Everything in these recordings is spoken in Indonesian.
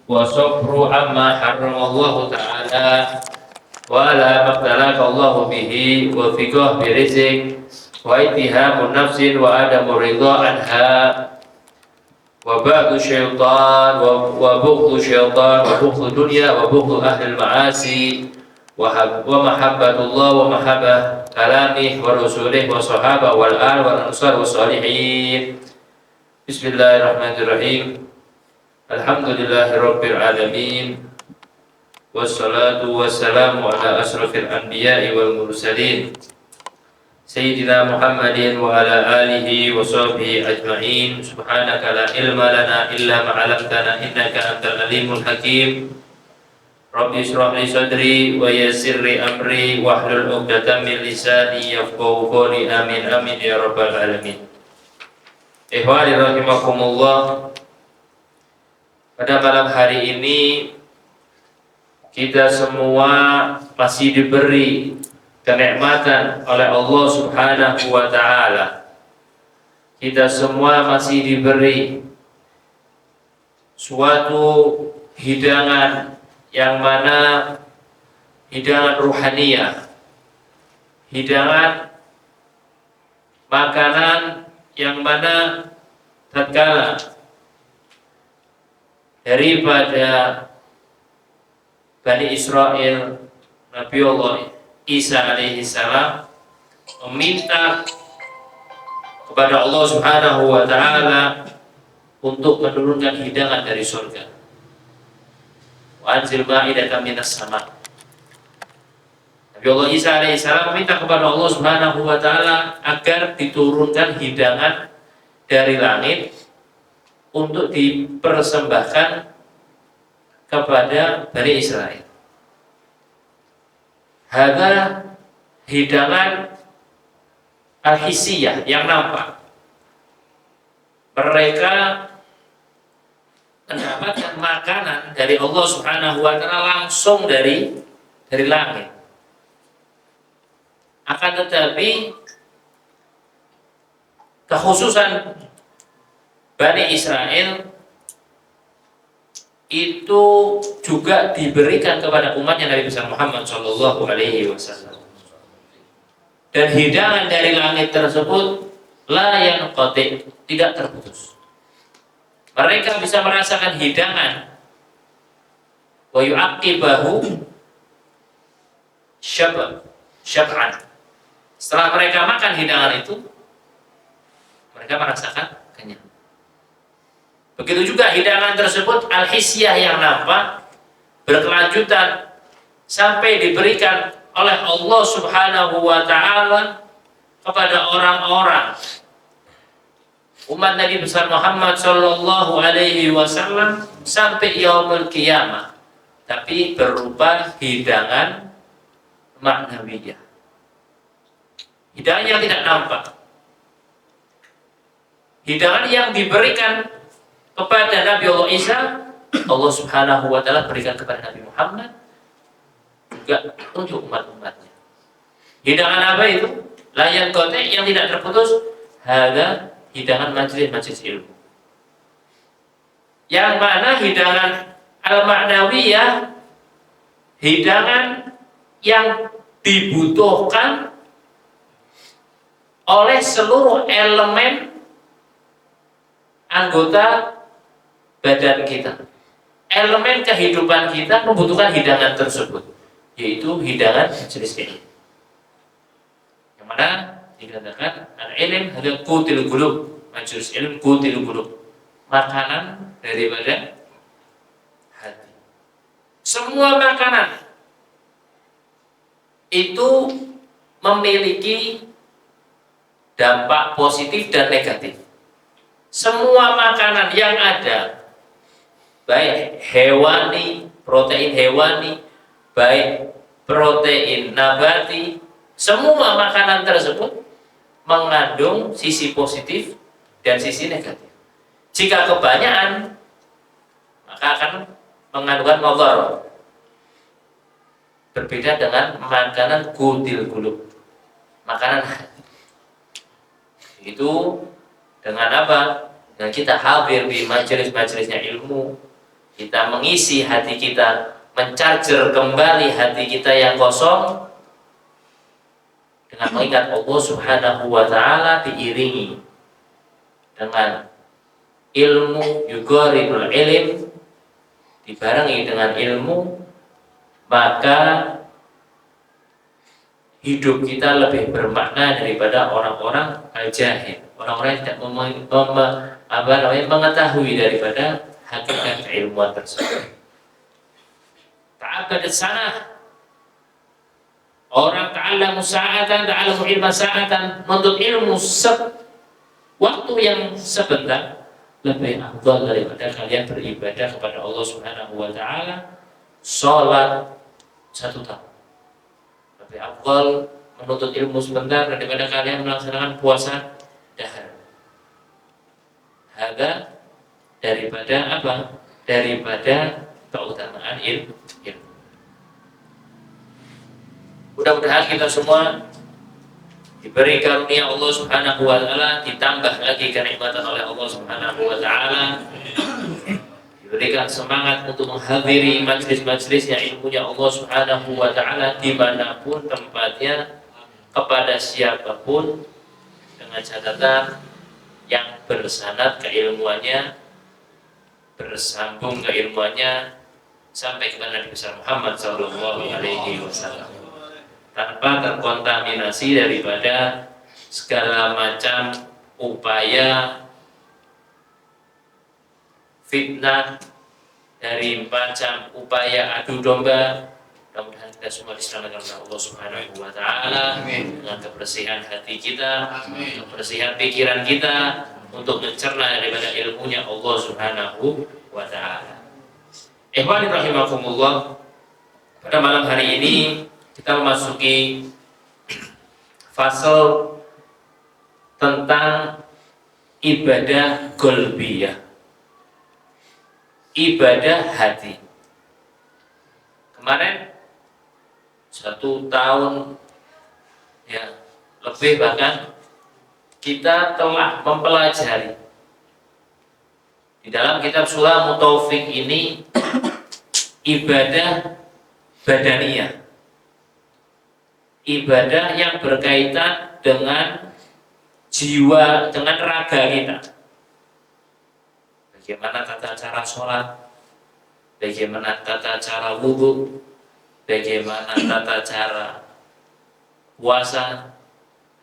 وصبر عما حرم الله تعالى وعلى ما ابتلاك الله به وفقه برزق واتهام النفس وعدم الرضا عنها وبعد الشيطان وبغض الشيطان وبغض الدنيا وبغض أهل المعاصي ومحبة الله ومحبة كلامه ورسوله والصحابة والآل والأنصار والصالحين. بسم الله الرحمن الرحيم. الحمد لله رب العالمين والصلاة والسلام على أشرف الأنبياء والمرسلين سيدنا محمد وعلى آله وصحبه أجمعين. سبحانك لا علم لنا إلا ما علمتنا إنك أنت العليم الحكيم. رب اشرح لي صدري ويسر لي أمري واحلل عقدة من لساني يفقهوا قولي آمين آمين يا رب العالمين. Ikhwani rahimakumullah, pada malam hari ini kita semua masih diberi kenikmatan oleh Allah Subhanahu wa taala. Kita semua masih diberi suatu hidangan yang mana hidangan ruhaniyah, hidangan makanan yang mana tatkala daripada Bani Israel, Nabi Allah Isa alaihi salam meminta kepada Allah Subhanahu wa taala untuk menurunkan hidangan dari surga. Wa anzil ma'idatan minas sama. Nabi Allah Isa alaihi salam meminta kepada Allah Subhanahu wa taala agar diturunkan hidangan dari langit untuk dipersembahkan kepada Bani Israel. Hada hidangan al-hissiyah yang nampak. Mereka mendapatkan makanan dari Allah Subhanahu wa taala langsung dari langit. Akan tetapi kekhususan Bani Israel itu juga diberikan kepada umatnya Nabi besar Muhammad Shallallahu Alaihi Wasallam. Dan hidangan dari langit tersebut la yanqati, tidak terputus. Mereka bisa merasakan hidangan wa yu'aqibahu syab'an. Setelah mereka makan hidangan itu, mereka merasakan kenyang. Begitu juga hidangan tersebut al-hisyah yang nampak berkelanjutan sampai diberikan oleh Allah Subhanahu wa taala kepada orang-orang umat Nabi besar Muhammad sallallahu alaihi wasallam sampai yaumul qiyamah, tapi berupa hidangan maknawiyah. Hidangan yang tidak nampak. Hidangan yang diberikan kepada Nabi Allah Isa, Allah Subhanahu wa taala berikan kepada Nabi Muhammad juga untuk umat-umatnya. Hidangan apa itu? Layan kote yang tidak terputus. Hada hidangan majelis ilmu. Yang mana hidangan al-ma'nawiyah, hidangan yang dibutuhkan oleh seluruh elemen anggota badan kita. Elemen kehidupan kita membutuhkan hidangan tersebut, yaitu hidangan majelis ilmu. Yang mana dikatakan al-ilm adalah qutil qulub, majelis ilmu qutil qulub, makanan daripada hati. Semua makanan itu memiliki dampak positif dan negatif. Semua makanan yang ada, baik hewani, protein hewani, baik protein nabati, semua makanan tersebut mengandung sisi positif dan sisi negatif. Jika kebanyakan, maka akan mengandungkan madharat. Berbeda dengan makanan qutil qulub, makanan hati. Itu dengan apa? Dengan kita hadir di majelis-majelisnya ilmu, kita mengisi hati kita, mencarger kembali hati kita yang kosong dengan mengingat Allah Subhanahu wa Ta'ala, diiringi dengan ilmu yugharibul ilm, dibarengi dengan ilmu, maka hidup kita lebih bermakna daripada orang-orang al-jahil, orang-orang yang tidak mengetahui daripada hakikat keilmuan tersebut. Ta'abbadat sanah, orang ta'allamu sa'atan, ta'allamu ilma sa'atan, menuntut ilmu waktu yang sebentar lebih afdal daripada kalian beribadah kepada Allah Subhanahu wa Ta'ala sholat 1 tahun. Lebih afdal menuntut ilmu sebentar daripada kalian melaksanakan puasa dahar. Ada daripada apa? Daripada keutamaan ilmu. Mudah-mudahan kita semua diberi karunia Allah Subhanahu wa Ta'ala, ditambah lagi kenikmatan oleh Allah Subhanahu wa Ta'ala, diberikan semangat untuk menghadiri majlis-majlisnya ilmunya Allah Subhanahu wa Ta'ala dimanapun tempatnya, kepada siapapun, dengan catatan yang bersanad keilmuannya, bersambung keilmuannya sampai kepada Nabi besar Muhammad sallallahu alaihi wasallam, tanpa terkontaminasi daripada segala macam upaya fitnah, dari macam upaya adu domba. Mudah-mudahan kita semua diselamatkan oleh Allah Subhanahu wa Ta'ala dengan kebersihan hati kita, kebersihan pikiran kita, untuk mencerna daripada ilmunya Allah Subhanahu wa Ta'ala. Ikhwani rahimakumullah, pada malam hari ini kita memasuki fase tentang ibadah qalbiyah, ibadah hati. Kemarin 1 tahun ya lebih bahkan kita telah mempelajari di dalam kitab Sulamut Taufik ini ibadah badaniyah, ibadah yang berkaitan dengan jiwa, dengan raga kita. Bagaimana tata cara sholat, bagaimana tata cara wudhu, bagaimana tata cara puasa,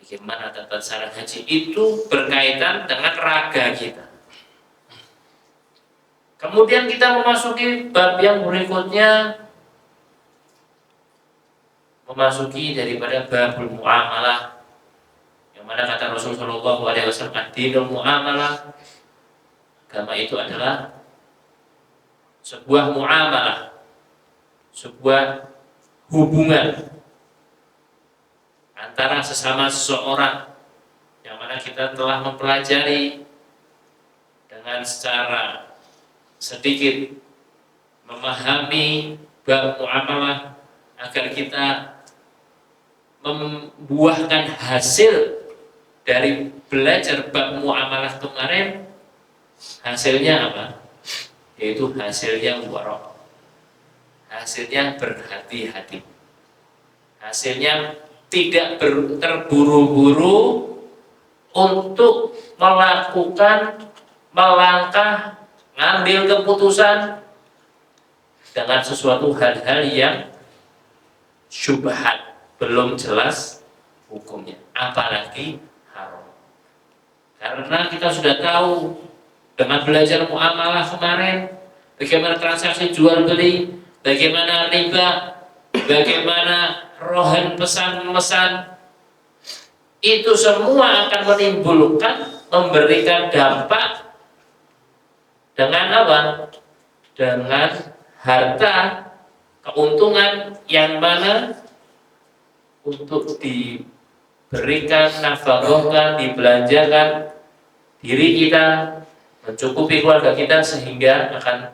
bagaimana tata cara haji. Itu berkaitan dengan raga kita. Kemudian kita memasuki bab yang berikutnya, memasuki daripada babul muamalah, yang mana kata Rasulullah SAW, ad-dinul muamalah, agama itu adalah sebuah muamalah, sebuah hubungan antara sesama seseorang, yang mana kita telah mempelajari dengan secara sedikit memahami bab muamalah agar kita membuahkan hasil dari belajar bab muamalah kemarin. Hasilnya apa? Yaitu hasilnya warok, hasilnya berhati-hati, hasilnya tidak terburu-buru untuk melakukan, melangkah, ngambil keputusan dengan sesuatu hal-hal yang syubhat, belum jelas hukumnya, apalagi haram. Karena kita sudah tahu dengan belajar muamalah kemarin, bagaimana transaksi jual beli, bagaimana riba, bagaimana rohan pesan-mesan, itu semua akan menimbulkan, memberikan dampak dengan apa? Dengan harta, keuntungan yang mana untuk diberikan, nafkahkan, dibelanjakan diri kita, mencukupi keluarga kita, sehingga akan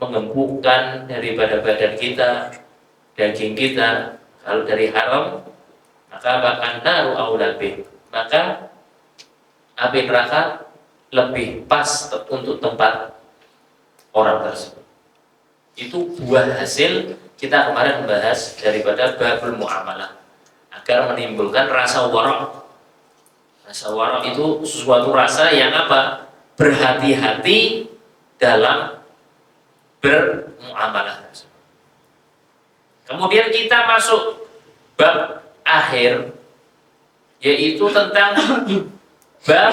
mengempukkan daripada badan kita, daging kita. Kalau dari haram, maka bahkan naru aulabih, maka api neraka lebih pas untuk tempat orang tersebut. Itu buah hasil kita kemarin membahas daripada babul muamalah, agar menimbulkan rasa wara'. Rasa wara' itu sesuatu rasa yang apa? Berhati-hati dalam bermuamalah. Kemudian kita masuk bab akhir, yaitu tentang bab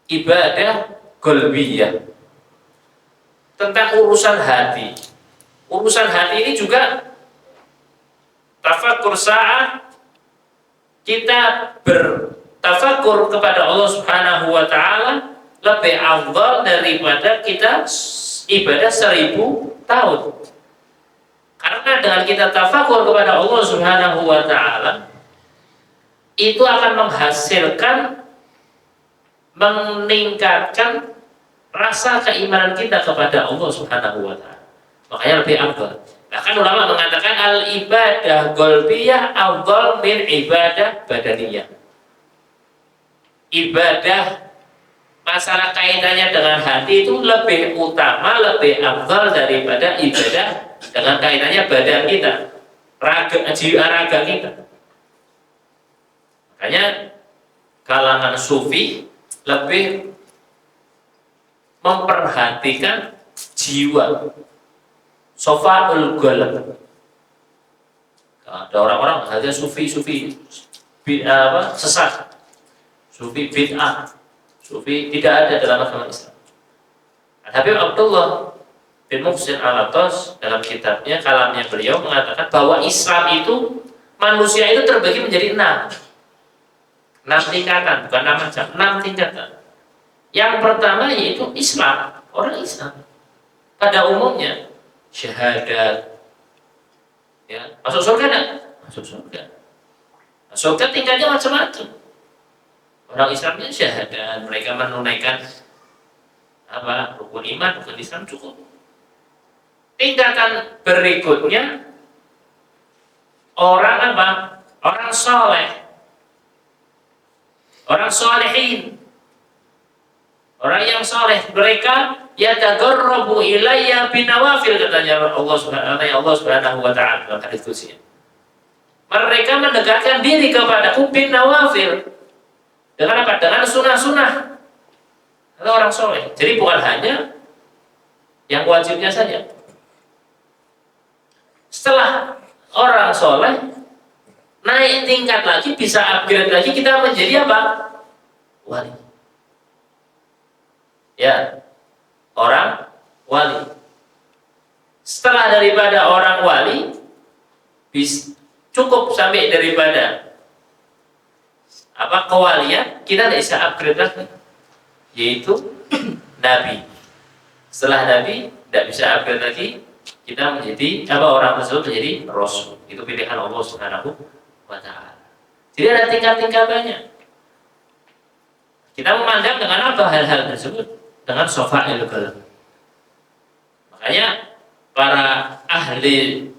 ibadah qalbiyah, tentang urusan hati. Urusan hati ini juga tafakkur sa'ah, kita bertafakur kepada Allah Subhanahu wa taala lebih afdal daripada kita ibadah 1000 tahun. Karena dengan kita tafakur kepada Allah Subhanahu wa taala, itu akan menghasilkan, meningkatkan rasa keimanan kita kepada Allah Subhanahu wa taala. Makanya lebih afdal. Bahkan ulama mengatakan al ibadah qalbiyah afdal min ibadah badaniyah. Ibadah masalah kaitannya dengan hati itu lebih utama, lebih afdal daripada ibadah dengan kaitannya badan kita, jiwa raga kita. Makanya kalangan sufi lebih memperhatikan jiwa, sofaul qalb. Ada orang-orang ada sufi sesat, sufi bid'ah, sufi tidak ada dalam agama Islam. Habib Abdullah bin Muhsin Al-Attas dalam kitabnya, kalamnya beliau mengatakan bahwa Islam itu, manusia itu terbagi menjadi 6 tingkatan, bukan 6 macam, 6 tingkatan. Yang pertama yaitu Islam, orang Islam pada umumnya syahadat, ya, masuk surga enggak? Masuk surga. Nah, surga tingkatnya macam-macam. Orang Islamnya syahadat, mereka menunaikan rukun iman, rukun Islam cukup. Tingkatan berikutnya orang orang soleh, orang solehin, orang yang soleh. Mereka yataqarrabu ilayya binawafil, katanya Allah Subhanahu wa taala dalam hadis qudsi. Mereka mendekatkan diri kepadaku binawafil, dengan apa? Dengan sunnah-sunnah. Itu orang soleh. Jadi bukan hanya yang wajibnya saja. Setelah orang soleh naik tingkat lagi, bisa upgrade lagi, kita menjadi apa? Wali. Ya, orang wali. Setelah daripada orang wali, cukup sampai daripada kewalian, kita tidak bisa upgrade lagi, yaitu nabi. Setelah nabi tidak bisa upgrade lagi, kita menjadi orang tersebut menjadi rasul. Itu pilihan Allah Subhanahu wa taala. Jadi ada tingkat-tingkatannya. Kita memandang dengan apa hal-hal tersebut? Dengan sofail qalb. Makanya para ahli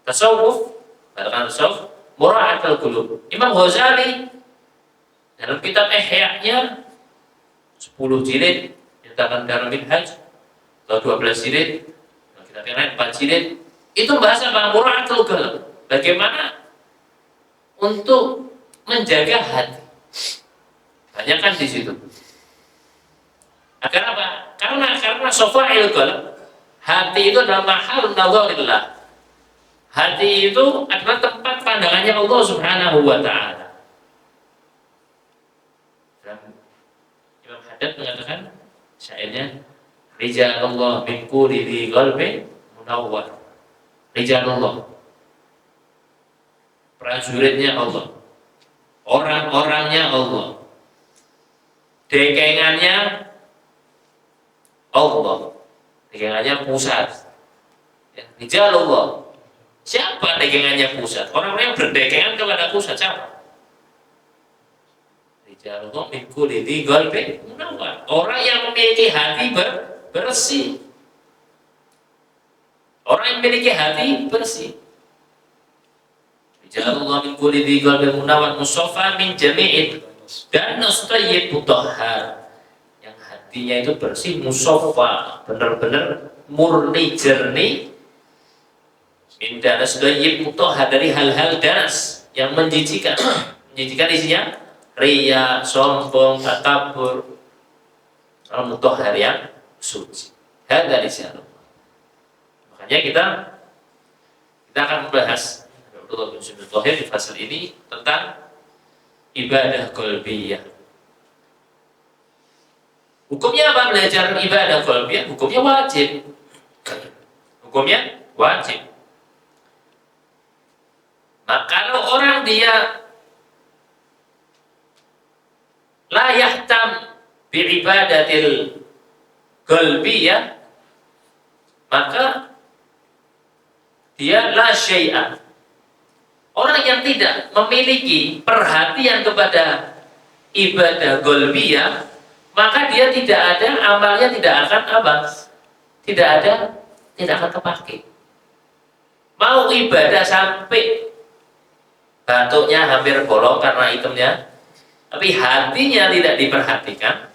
tasawuf, katakan tasawuf, mura'atul qulub. Imam Ghazali dalam kitab Ihya-nya 10 jilid, dinyatakan dalam Minhaj, atau 12 jilid, kitab yang lain 4 jilid, itu bahas apa? Mura'atul qalb. Bagaimana untuk menjaga hati. Banyak kan di situ. Agar apa? Karena sofail qalb, hati itu adalah mahal nadzarillah. Hati itu adalah tempat pandangannya Allah Subhanahu wa taala. Imam Haddad mengatakan syairnya, rijalullah min kulli dhi qalbin munawwar. Rijalullah, prajuritnya Allah, orang-orangnya Allah, dekengannya Allah, dekengannya pusat. Ya, rijalullah. Siapa dekengannya pusat? Orang-orang yang berdekengan kepada pusat siapa? Rijalullah min kulli dhi qalbin munawwar. Orang yang memiliki hati bersih. Orang yang memiliki hati bersih. Rijalullah min kulli dhi qalbin munawwar musaffa min jami'id dan nastayyib mutahhar. Yang hatinya itu bersih, musaffa, benar-benar murni jernih, min danas dhayyib mutahhar, dari hal-hal danas yang menjijikan. Menjijikan isinya riya, sombong, takabur. Kalau mutahhar yang suci. Hadza lisanullah. Makanya kita akan membahas Abdullah bin Sumit Thahir di fasal ini tentang ibadah qalbiyah. Hukumnya apa belajar ibadah qalbiyah? Hukumnya wajib. Hukumnya wajib. Nah, kalau orang dia la yahtam bi ibadatil qalbiyah, maka dia la syai'an. Orang yang tidak memiliki perhatian kepada ibadah qalbiyah, maka dia tidak ada, amalnya tidak akan apa? Tidak akan terpakai. Mau ibadah sampai batuknya hampir bolong karena itemnya, tapi hatinya tidak diperhatikan,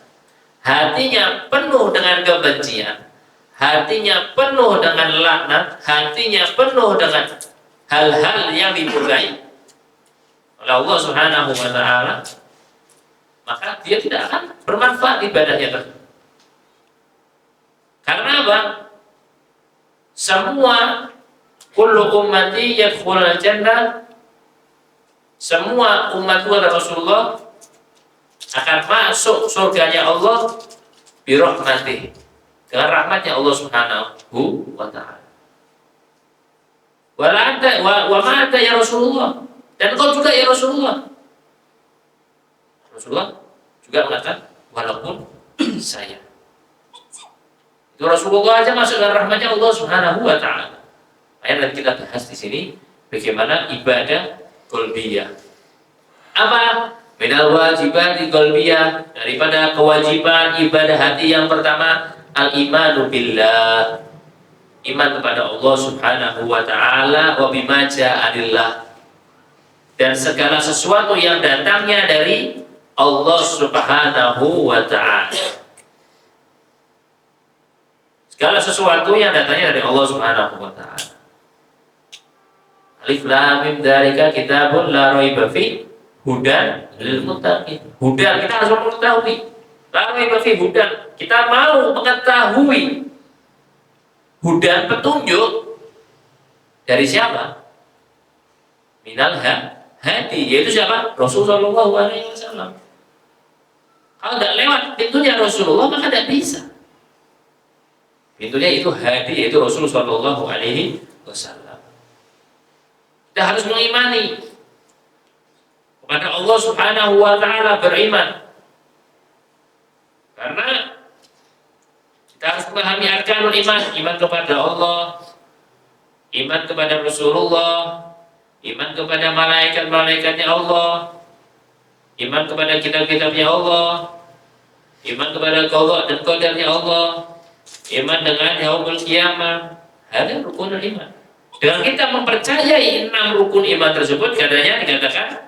hatinya penuh dengan kebencian, hatinya penuh dengan laknat, hatinya penuh dengan hal-hal yang dimurkai oleh Allah Subhanahu wa Ta'ala, maka dia tidak akan bermanfaat ibadahnya tersebut. Karena apa? Semua kullu ummati yadkhulul jannah, semua umatku kata Rasulullah akan masuk surganya Allah bi rahmatih, dengan rahmatnya Allah Subhanahu wa Ta'ala. Wa ma anta ya Rasulullah, dan kau juga ya Rasulullah. Rasulullah juga mengatakan walaupun saya. Itu Rasulullah aja masuk dengan rahmatnya Allah Subhanahu wa Ta'ala. Ayat kita bahas di sini bagaimana ibadah qalbiyah. Apa? Minal wajibati qalbiyah, daripada kewajiban ibadah hati yang pertama al-imanu billah, iman kepada Allah Subhanahu wa Ta'ala, wa bima ja'alillah, dan segala sesuatu yang datangnya dari Allah Subhanahu wa Ta'ala. Segala sesuatu yang datangnya dari Allah Subhanahu wa Ta'ala. Alif lam mim dzalika kitabun la raiba fi hudan lil muttaqin. Hudan, kita harus mengetahui. La raiba fi hudan, kita mau mengetahui hudan, petunjuk dari siapa? Minal hadi, yaitu siapa? Rasulullah sallallahu alaihi wasallam. Kalau tidak lewat pintunya Rasulullah maka tidak bisa. Pintunya itu hadi, yaitu Rasulullah sallallahu alaihi wasallam. Kita harus mengimani kepada Allah Subhanahu wa Ta'ala, beriman. Karena kita harus memahami arkanul iman, iman kepada Allah, iman kepada Rasulullah, iman kepada malaikat-malaikatnya Allah, iman kepada kitab-kitabnya Allah, iman kepada qada dan qadarnya Allah, iman dengan yaumul qiyamah. Ada rukunul iman. Dengan kita mempercayai 6 rukun iman tersebut, katanya dikatakan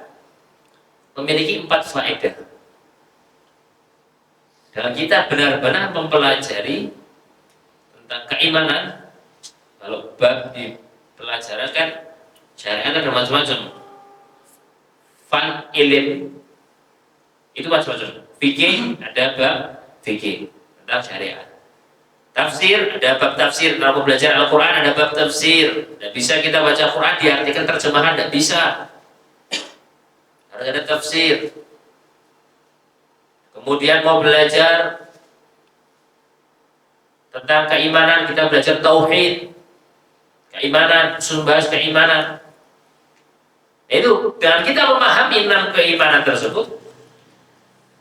memiliki 4 faedah. Dan kita benar-benar mempelajari tentang keimanan. Kalau bab di pelajaran kan syariat ada macam-macam. Fan ilim itu macam-macam. Fikih ada bab fikih tentang syariat. Tafsir, ada bab tafsir. Kalau belajar Al-Quran ada bab tafsir. Tidak bisa kita baca Quran diartikan terjemahan, tidak bisa. Harus ada tafsir. Kemudian mau belajar tentang keimanan, kita belajar tauhid, keimanan, bahas keimanan. Itu dengan kita memahami 6 keimanan tersebut,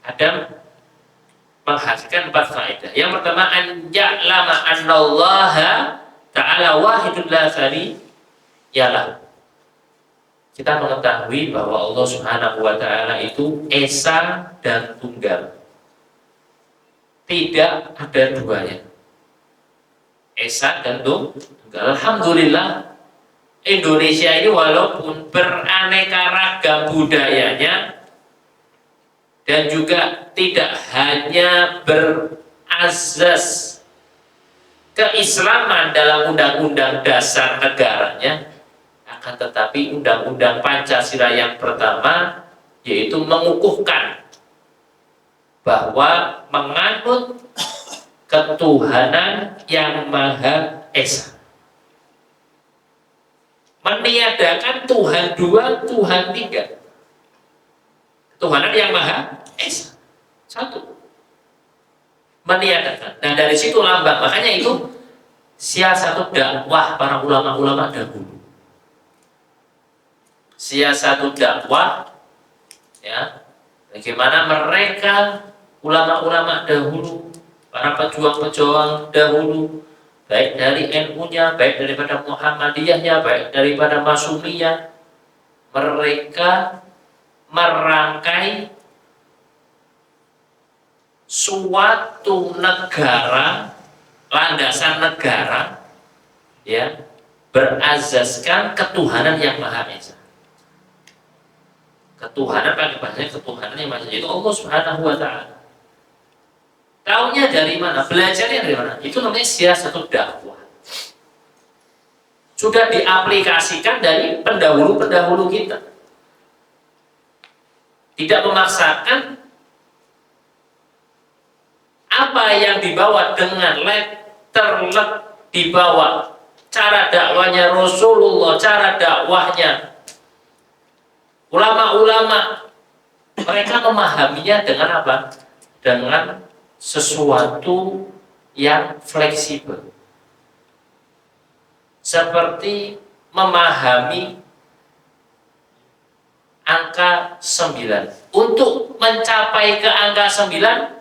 ada menghasilkan 4 faedah. Yang pertama, an ya'lama annallaha ta'ala wahidun la syariyalah. Kita mengetahui bahwa Allah Subhanahu wa Ta'ala itu esa dan tunggal. Tidak ada duanya. Esa dan tunggal. Alhamdulillah, Indonesia ini walaupun beraneka ragam budayanya, dan juga tidak hanya azas keislaman dalam undang-undang dasar negaranya, akan tetapi undang-undang Pancasila yang pertama yaitu mengukuhkan bahwa menganut ketuhanan yang Maha Esa, meniadakan Tuhan dua, Tuhan tiga, ketuhanan yang Maha Esa satu, meniadakan. Nah dari situ lambang, makanya itu siasatu dakwah para ulama-ulama dahulu. Siasatu dakwah, ya, bagaimana mereka ulama-ulama dahulu, para pejuang-pejuang dahulu, baik dari NU-nya, baik daripada Muhammadiyahnya, baik daripada Masumiyah, mereka merangkai suatu negara, landasan negara, ya, berazaskan ketuhanan yang Maha Esa. Ketuhanan pakai bahasanya ketuhanan yang Maha Esa, itu Allah Subhanahu wa Ta'ala. Taunya dari mana? Belajarnya dari mana? Itu namanya siasatu dakwah. Sudah diaplikasikan dari pendahulu-pendahulu kita. Tidak memaksakan apa yang dibawa dengan letterlet dibawa. Cara dakwahnya Rasulullah, cara dakwahnya ulama-ulama, mereka memahaminya dengan apa? Dengan sesuatu yang fleksibel, seperti memahami angka 9. Untuk mencapai ke angka 9,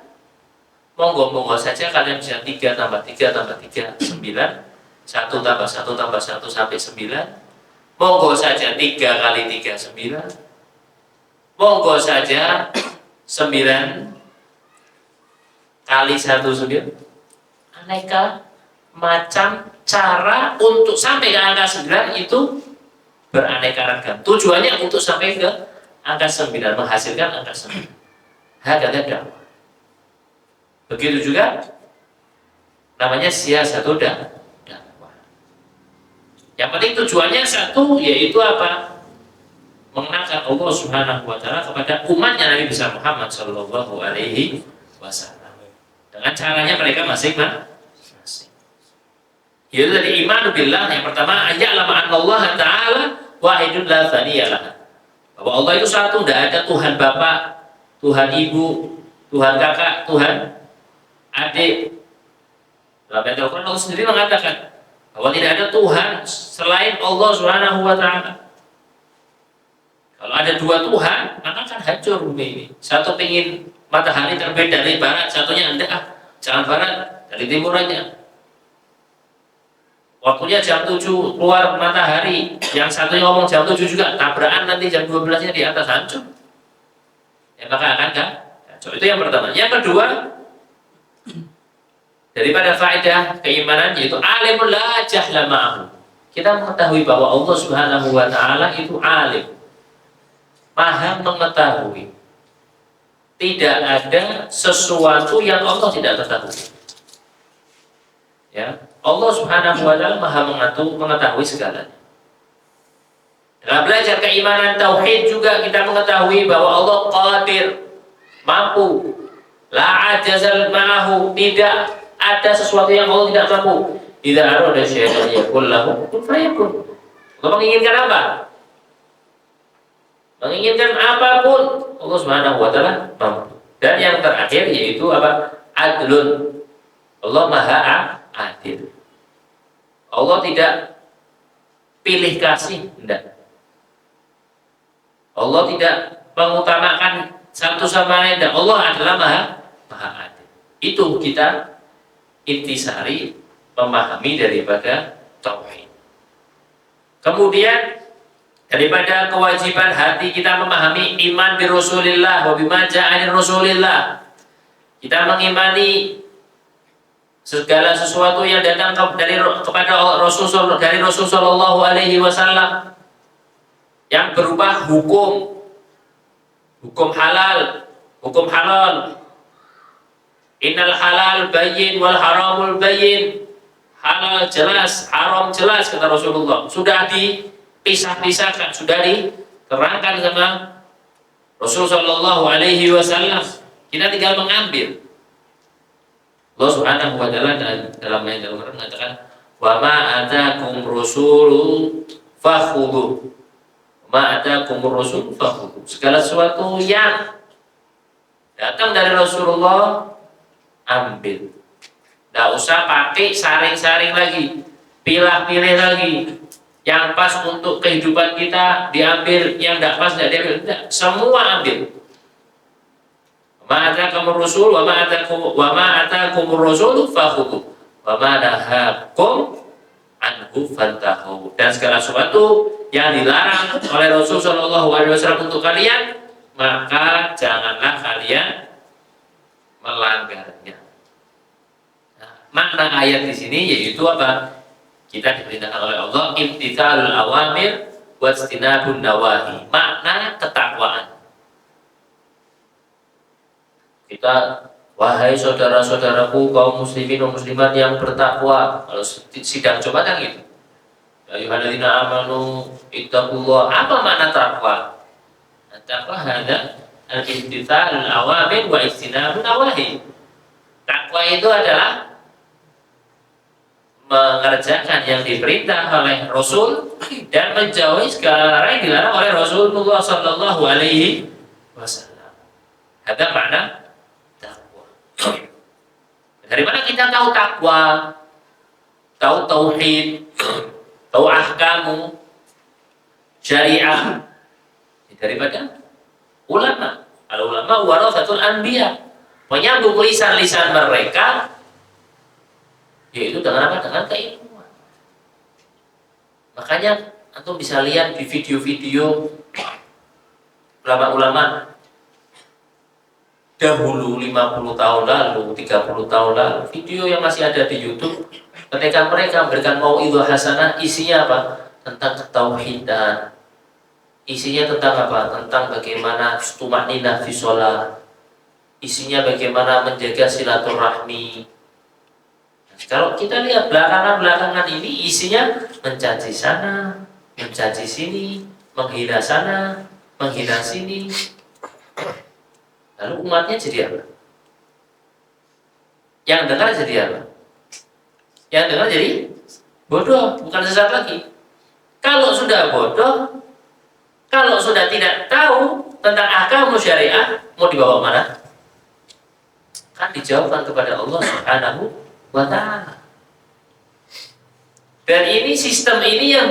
monggo-monggo saja kalian bisa 3 tambah 3 tambah 3, 9, 1 tambah 1 tambah 1 sampai 9. Monggo saja 3 kali 3, 9. Monggo saja 9 kali 1, 9. Aneka macam cara untuk sampai ke angka 9 itu beraneka ragam. Tujuannya untuk sampai ke angka 9, menghasilkan angka 9. Hakada dakwah. Begitu juga namanya siasatu dakwah. Yang penting tujuannya satu, yaitu apa? Mengenalkan Allah Subhanahu wa Ta'ala kepada umatnya Nabi besar Muhammad sallallahu alaihi wasallam. Dengan caranya mereka masing-masing. Yaitu dari iman billah, yang pertama ya'lama annallaha ta'ala wahidun la thaniyalah. Bahwa Allah itu satu, tidak ada Tuhan bapak, Tuhan ibu, Tuhan kakak, Tuhan adik. Dalam ayat Al-Quran Allah sendiri mengatakan bahwa tidak ada Tuhan selain Allah Subhanahu wa Ta'ala. Kalau ada dua Tuhan, maka kan hancur bumi ini. Satu pingin matahari terbit dari barat, satunya hendak jangan barat, dari timur aja. Waktunya jam 7 keluar matahari, yang satunya ngomong jam 7 juga, tabrakan nanti jam 12-nya di atas, hancur. Ya maka akan kan hancur. Itu yang pertama. Yang kedua, daripada faedah keimanan, yaitu alimul la jahla ma'ahu. Kita mengetahui bahwa Allah Subhanahu wa Ta'ala itu alim, maha mengetahui. Tidak ada sesuatu yang Allah tidak ketahui. Ya, Allah Subhanahu wa Ta'ala maha mengetahui segalanya. Dalam belajar keimanan tauhid juga kita mengetahui bahwa Allah qadir, mampu. La ajazal ma'ahu, tidak ada sesuatu yang Allah tidak mampu. Idza arada syai'an yaqul lahu kun fayakun. Allah menginginkan apa? Menginginkan apapun, Allah Subhanahu wa Ta'ala mampu. Dan yang terakhir yaitu apa? Adlun. Allah maha adil. Allah tidak pilih kasih, tidak. Allah tidak mengutamakan satu sama lain. Allah adalah maha adil. Itu kita intisari, memahami daripada tauhid. Kemudian daripada kewajiban hati kita memahami iman bi Rasulillah wa bima ja'a Rasulillah. Kita mengimani segala sesuatu yang datang kepada Rasul dari Rasul sallallahu alaihi wasallam yang berupa hukum halal, hukum halal. Innal halal bayyin wal haramul bayyin. Halal jelas, haram jelas kata Rasulullah. Sudah dipisah-pisahkan, sudah diterangkan sama Rasul sallallahu alaihi wasallam. Kita tinggal mengambil. Allah Subhanahu wa taala dalam ayat Al-Qur'an mengatakan, "Wa ma atakum rasulu fakhudhu." Ma atakum rasul fakhudhu. Segala sesuatu yang datang dari Rasulullah ambil. Tidak usah pakai saring-saring lagi, pilih-pilih lagi. Yang pas untuk kehidupan kita diambil, yang tidak pas tidak diambil. Tidak, semua ambil. Wa ma atakum rasul wa ma atakum rasul fakhudhu wa ma nahakum anhu fantahu. Dan segala sesuatu yang dilarang oleh Rasul sallallahu alaihi wasallam untuk kalian, maka janganlah kalian melanggarnya. Nah, makna ayat di sini yaitu apa? Kita diperintahkan oleh Allah imtithalul awamir wajtinabun nawahi. Makna ketakwaan. Kita, wahai saudara-saudaraku kaum muslimin dan muslimat yang bertakwa. Kalau sidang Jumatan gitu. Ya ayyuhalladzina amanu ittaqullah. Apa makna takwa? Takwa hada al-imtithalul awamir wa ijtinabun nawahi. Takwa itu adalah mengerjakan yang diperintah oleh Rasul dan menjauhi segala yang dilarang oleh Rasulullah sallallahu alaihi wasallam. Ada makna takwa. Dari mana kita tahu takwa? Tahu tauhid, tahu ahkamu syariah daripada ulama. Al-ulama warathatul anbiya, penyambung lisan-lisan mereka, yaitu dengan apa? Dengan keilmuan. Makanya antum bisa lihat di video-video ulama-ulama dahulu 50 tahun lalu, 30 tahun lalu, video yang masih ada di YouTube ketika mereka memberikan mau'izah hasanah, isinya apa? Tentang ketauhidan. Isinya tentang apa? Tentang bagaimana tumaninah fi shalah. Isinya bagaimana menjaga silaturahmi. Kalau kita lihat belakangan ini isinya mencaci sana, mencaci sini, menghina sana, menghina sini. Lalu umatnya jadi apa? Yang dengar jadi apa? Yang dengar jadi bodoh, bukan sesat lagi. Kalau sudah bodoh, kalau sudah tidak tahu tentang ahkam syariah, mau dibawa mana? Kan dijawabkan kepada Allah Subhanahu wa ta'ala. Dan ini sistem ini yang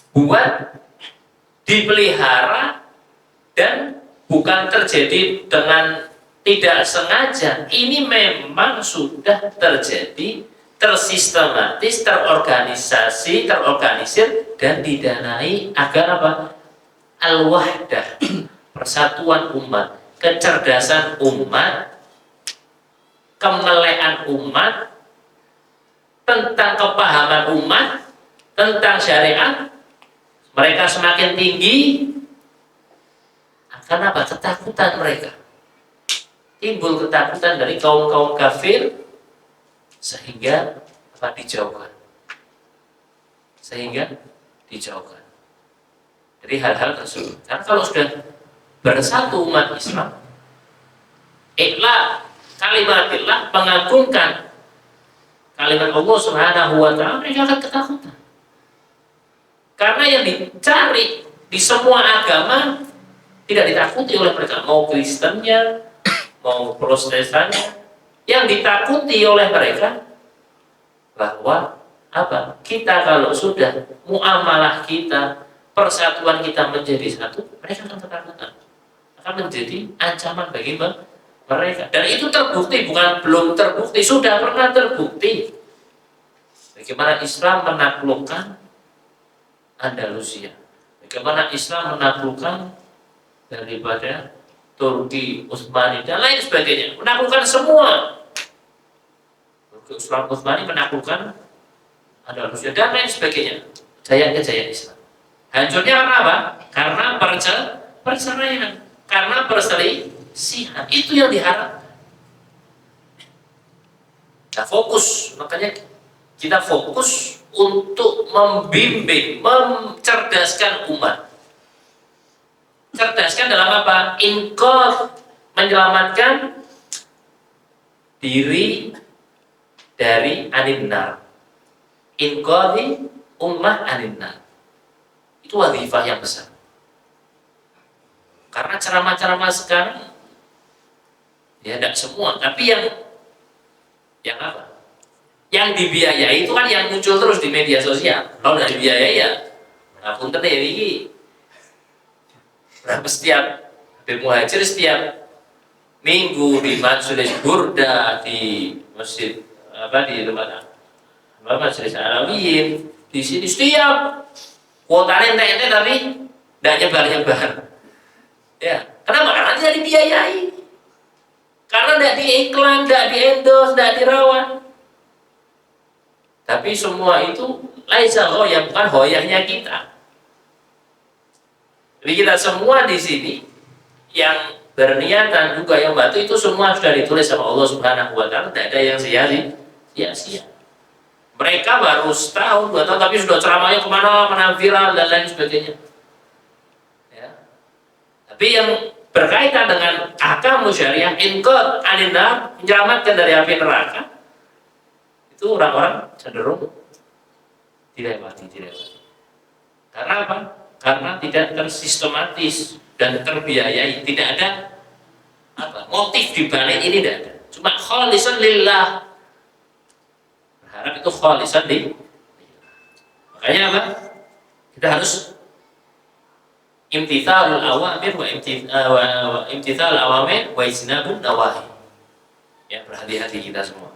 dibuat, dipelihara, dan bukan terjadi dengan tidak sengaja. Ini memang sudah terjadi, tersistematis, terorganisasi, terorganisir, dan didanai agar apa? Al-wahdah, persatuan umat, kecerdasan umat, kemelean umat, tentang kepahaman umat, tentang syariat, mereka semakin tinggi. Kenapa? Ketakutan mereka. Timbul ketakutan dari kaum-kaum kafir, sehingga apa? Dijauhkan. Sehingga dijauhkan dari hal-hal tersebut. Karena kalau sudah bersatu umat Islam, ikhlas kalimatillah, mengagungkan kalimat Allah Subhanahu wa ta'ala, mereka akan ketakutan. Karena yang dicari di semua agama tidak ditakuti oleh mereka, mau Kristennya, mau Protestannya. Yang ditakuti oleh mereka bahwa apa? Kita kalau sudah muamalah kita, persatuan kita menjadi satu, mereka akan ketakutan, akan menjadi ancaman bagi mereka. Dan itu terbukti, bukan belum terbukti, sudah pernah terbukti. Bagaimana Islam menaklukkan Andalusia, bagaimana Islam menaklukkan daripada Turki, Utsmani, dan lain sebagainya, menaklukkan semua. Turki, Islam, Utsmani menaklukkan Andalusia dan lain sebagainya. Kejayaan Islam. Hancurnya karena apa? Karena perceraian, karena perselisihan. Itu yang diharapkan. Nah, fokus, makanya kita fokus untuk membimbing, mencerdaskan umat. Cerdaskan dalam apa? Inqadh, menyelamatkan diri dari aninnar. Inqadhi ummah aninnar. Itu wadhifah yang besar. Karena ceramah-ceramah sekarang ya tidak semua, tapi yang apa? Yang dibiayai itu kan yang muncul terus di media sosial. Kalau tidak dibiayai ya ngapunten ya ini. Berapa setiap Habib Muhajir setiap minggu di Majelis Burda di masjid di tempat Majelis Alawiyin di sini setiap kuotanya ente tapi tidak nyebar-nyebar. Ya, kenapa? Karena tidak dibiayai. Karena tidak diiklan, tidak di-endorse, tidak dirawat. Tapi semua itu laisa ghoyah, bukan hoyahnya kita. Jadi kita semua di sini yang berniatan juga yang bantu itu semua sudah ditulis sama Allah Subhanahu wa taala, tidak ada yang sia-sia. Mereka baru setahun, 2 tahun tapi sudah ceramahnya kemana-mana viral dan lain sebagainya. Ya. Tapi yang berkaitan dengan ahkam syariah, inqadh aninnar, menyelamatkan dari api neraka, itu orang-orang cenderung dilewati. Karena apa? Karena tidak tersistematis dan terbiayai, tidak ada motif di balik ini, tidak ada. Cuma khalisan lillah. Berharap itu khalisan lillah. Makanya apa? Kita harus imtithalul awamir wa imtithal awamir wa ijtinabun nawahi. Ya, berhati-hati kita semua.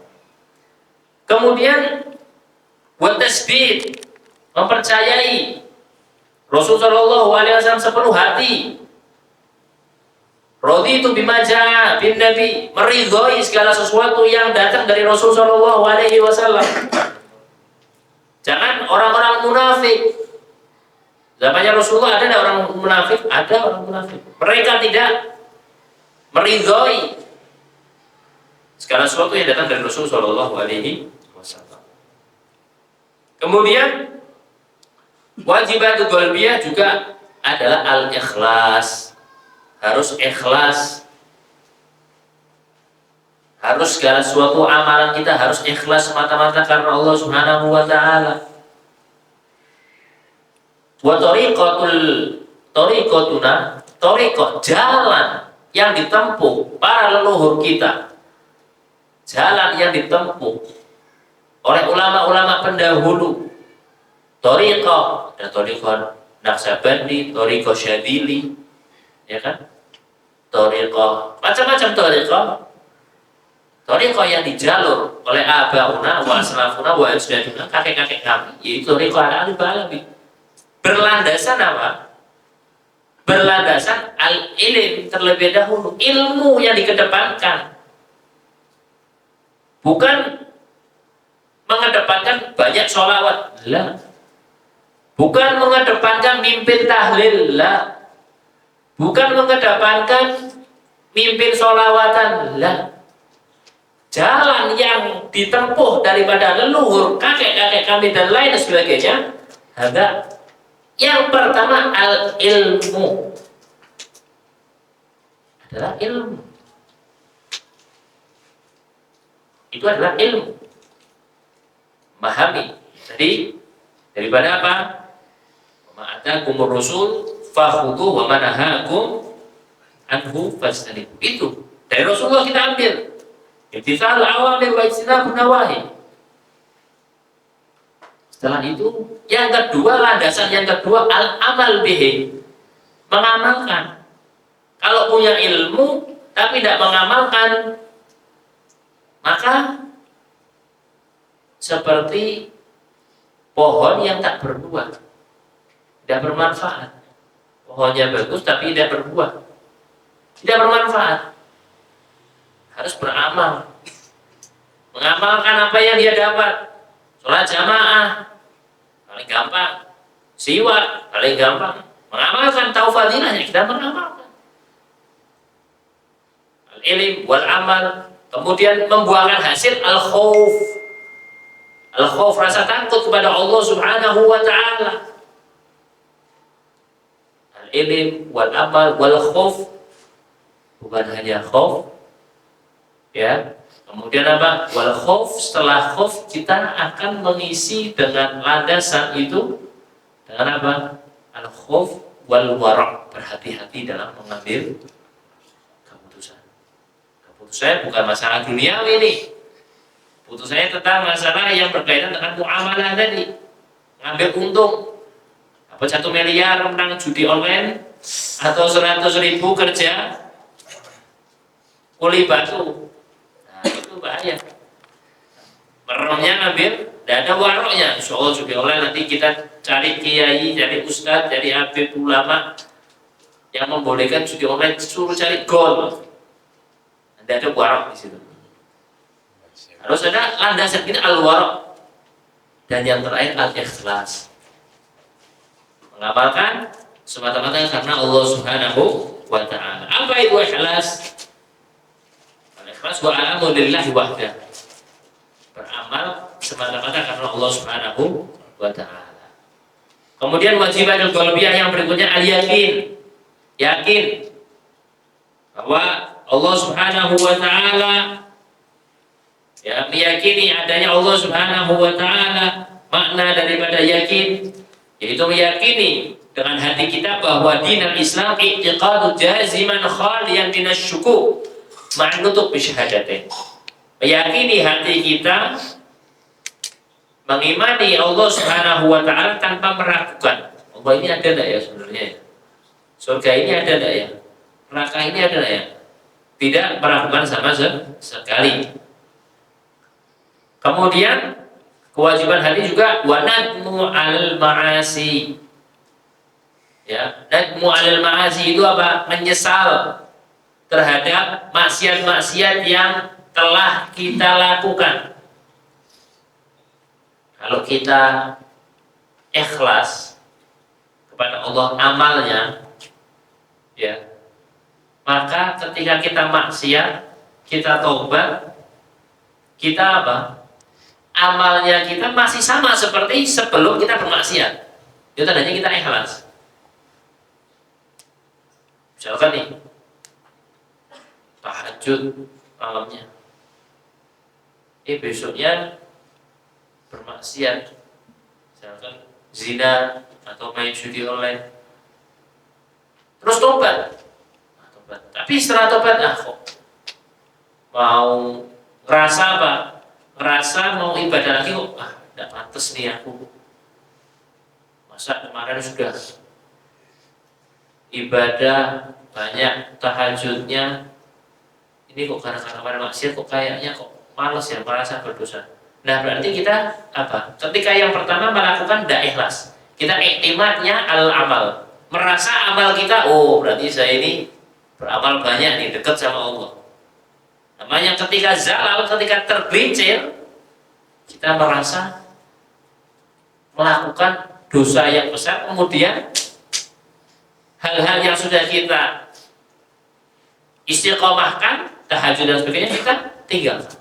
Kemudian buat tasbih, mempercayai Rasulullah Shallallahu Alaihi Wasallam sepenuh hati. Raditu bima jaa bin Nabi, meridhoi segala sesuatu yang datang dari Rasul Shallallahu Alaihi Wasallam. Jangan orang-orang munafik. Zamannya Rasulullah ada orang munafik? Ada orang munafik. Mereka tidak meridhoi segala sesuatu yang datang dari Rasul Shallallahu Alaihi Wasallam. Kemudian wajibatul qalbiyah juga adalah al-ikhlas. Harus ikhlas. Harus segala suatu amalan kita harus ikhlas semata-mata karena Allah Subhanahu wa taala. Wa tariqah jalan yang ditempuh para leluhur kita. Jalan yang ditempuh oleh ulama-ulama pendahulu. Thariqah, ada thariqah Naqsabandi, thariqah Syadili, ya kan? Thariqah, macam-macam thariqah. Thariqah yang dijalur oleh abauna wa aslafuna wa ajdaduna, kakek-kakek kami, yaitu thariqah al-alif alawi. Berlandasan apa? Berlandasan al-ilm terlebih dahulu, ilmu yang dikedepankan. Bukan mengedepankan banyak sholawat, lah. Bukan mengedepankan mimpin tahlil, lah. Bukan mengedepankan mimpin sholawatan, lah. Jalan yang ditempuh daripada leluhur, kakek-kakek kami dan lain sebagainya, ada yang pertama al-ilmu. Adalah ilmu. Itu adalah ilmu. Memahami. Jadi daripada apa? Ma'atakumur rusul fakhudhu wa manahakum anhu fajtanib. Itu dari Rasulullah kita ambil. Imtithal awamir wa ijtinabun nawahi. Setelah itu, yang kedua, landasan yang kedua al-amal bihi. Mengamalkan. Kalau punya ilmu tapi tidak mengamalkan, maka seperti pohon yang tak berbuah, tidak bermanfaat. Pohonnya bagus tapi tidak berbuah, tidak bermanfaat. Harus beramal, mengamalkan apa yang dia dapat. Sholat jamaah paling gampang, siwak paling gampang. Mengamalkan, tahu fadilahnya, kita mengamalkan. Al-ilm wal amal Kemudian membuahkan hasil al-khauf. Al-khauf, rasa takut kepada Allah Subhanahu wa taala. Al-ilm wal amal wal khauf, bukan hanya khauf, ya. Kemudian apa? Wal khauf, setelah khauf kita akan mengisi dengan landasan itu dengan apa? Al khauf wal wara', berhati-hati dalam mengambil keputusan. Keputusannya bukan masalah duniawi ini. Keputusannya tentang masalah yang berkaitan dengan muamalah tadi. Ngambil untung. Apa 1 miliar menang judi online atau 100.000 kerja kuli batu. Nah, itu bahaya. Meremnya ngambil, tidak ada waroknya. Insya Allah judi online nanti kita cari kiai, cari ustadz, cari habib ulama yang membolehkan judi online, suruh cari gol. Tidak ada warok di situ. Harus ada landasan kita al-warok. Dan yang terakhir al-ikhlas. Mengamalkan semata-mata karena Allah Subhanahu wa ta'ala. Apa itu ikhlas? Al-ikhlas wa a'lamu lillahi wahdah. Beramal semata-mata karena Allah Subhanahu wa ta'ala. Kemudian wajibatul qalbiyah yang berikutnya al-yakin. Yakin bahwa Allah Subhanahu wa ta'ala, ya, meyakini adanya Allah Subhanahu wa ta'ala. Makna daripada yakin yaitu meyakini dengan hati kita bahwa dinul Islam i'tiqadu jaziman khaliyan minasyukuk ma'nutuk bisyahadatain. Meyakini hati kita mengimani Allah Subhanahu wa ta'ala tanpa meragukan. Allah ini ada enggak ya sebenarnya? Surga ini ada enggak ya? Neraka ini ada enggak ya? Tidak meragukan sama sekali. Kemudian kewajiban hati juga wa nadmu al-ma'asi. Ya, nadmu al-ma'asi itu apa? Menyesal terhadap maksiat-maksiat yang telah kita lakukan. Kalau kita ikhlas kepada Allah amalnya, ya, maka ketika kita maksiat, kita taubat, kita apa? Amalnya kita masih sama seperti sebelum kita bermaksiat. Itu tandanya kita ikhlas. Misalkan nih, tahajud malamnya, besoknya bermaksiat, misalkan zina atau main judi online, terus tobat. Tapi setelah tobat, kok mau ngerasa apa? Ngerasa mau ibadah lagi kok, tidak pantas nih aku. Masa kemarin sudah ibadah banyak, tahajudnya, ini kok karena kemarin maksiat kok kayaknya kok males ya, merasa berdosa. Nah berarti kita apa? Ketika yang pertama melakukan tidak ikhlas, kita iktimatnya al-amal, merasa amal kita, oh berarti saya ini beramal banyak nih, dekat sama Allah. Namanya ketika zalal, ketika tergelincir, kita merasa melakukan dosa yang besar, kemudian hal-hal yang sudah kita istiqomahkan, tahajud dan sebagainya, kita tinggalkan.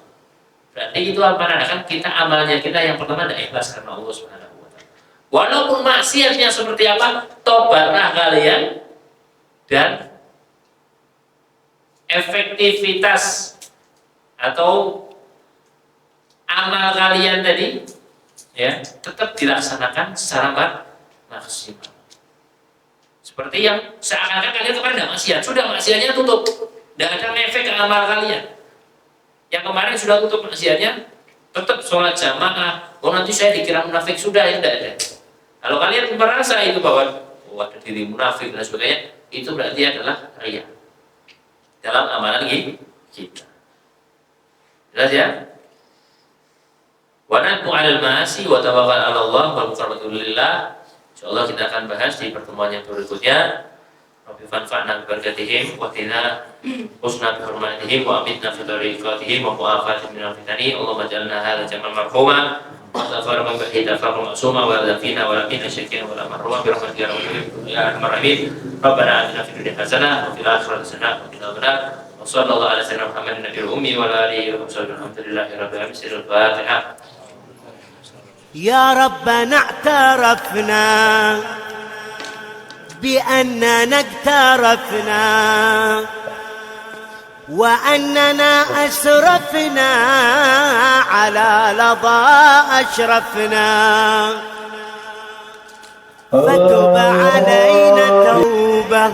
Berarti itu apa? Kan kita amalnya kita yang pertama tidak ikhlas karena Allah Subhanahu wa ta'ala. Walaupun maksiatnya seperti apa, tobatlah kalian, dan efektivitas atau amal kalian tadi, ya, tetap dilaksanakan secara maksimal. Seperti yang seakan-akan kalian kemarin tidak maksiat, sudah maksiatnya tutup, tidak ada efek ke amal kalian. Yang kemarin sudah tutup maksiatnya, tetap sholat jamaah. Oh nanti saya dikira munafik, sudah, ya tidak ada. Kalau kalian merasa itu bahwa ada diri munafik dan sebagainya, itu berarti adalah riya dalam amalan kita. Jelas ya? Wa nadmu 'alal ma'asi wa tawakkal 'ala Allah wal muqarrabatu lillah. Insyaallah kita akan bahas di pertemuan yang berikutnya. Rabbi fanfa'na bi barakatihim wa qina husna bi hurmatihim wa amitna fi tariqatihim wa mu'afatihim min al-fitani. Allahumma ij'alna hadha jam'an marhuma wa tafarraqan bihi tafarruqan ma'suma wa lafina wa lafina syakina wa la marhuma bi rahmatika ya arhamar rahimin. Rabbana atina fid dunya hasanah wa fil akhirati hasanah wa qina adzabannar. وصلى الله على سيدنا محمد النبي الأمي وعلى آله وصحبه الحمد لله رب العالمين. سر الفاتحة. يا ربنا اعترفنا بأننا اقترفنا وأننا أسرفنا على لظى أشرفنا، فتب علينا توبة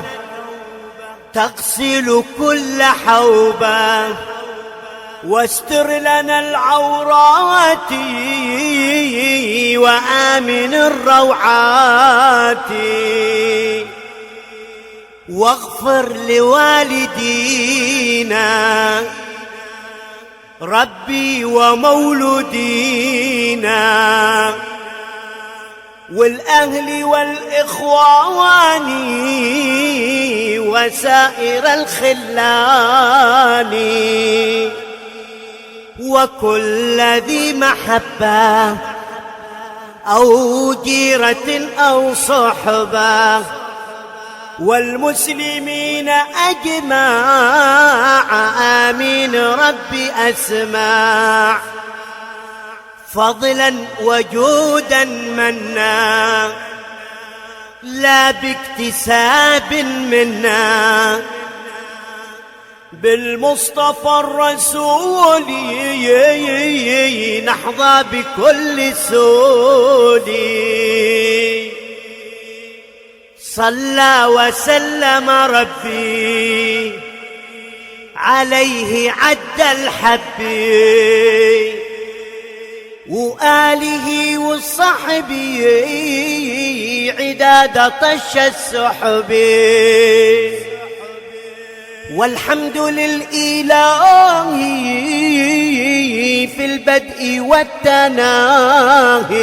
تغسل كل حوبة، واستر لنا العورات وآمن الروعات، واغفر لوالدينا ربي ومولودينا، والأهل والإخوان وسائر الخلان، وكل ذي محبة أو جيرة أو صحبة، والمسلمين أجمع آمين ربي أسمع، فضلا وجودا منا لا باكتساب منا، بالمصطفى الرسول نحظى بكل سول، صلى وسلم ربي عليه عد الحبي، وآله وصحبه عداد طش السحب، والحمد للإله في البدء والتناهي،